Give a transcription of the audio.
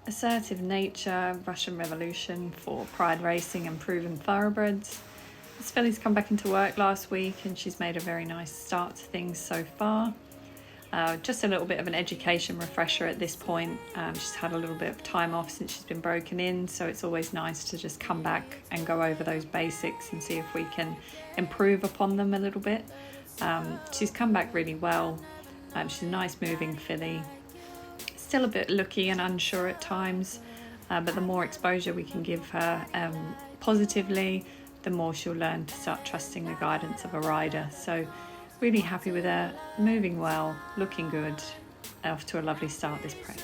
Assertive Nature, Russian Revolution for Pride Racing and Proven Thoroughbreds. This filly's come back into work last week and she's made a very nice start to things so far. Just a little bit of an education refresher at this point. She's had a little bit of time off since she's been broken in, so it's always nice to just come back and go over those basics and see if we can improve upon them a little bit. She's come back really well. She's a nice moving filly. Still a bit looky and unsure at times, but the more exposure we can give her positively, the more she'll learn to start trusting the guidance of a rider. So really happy with her, moving well, looking good, off to a lovely start this prep.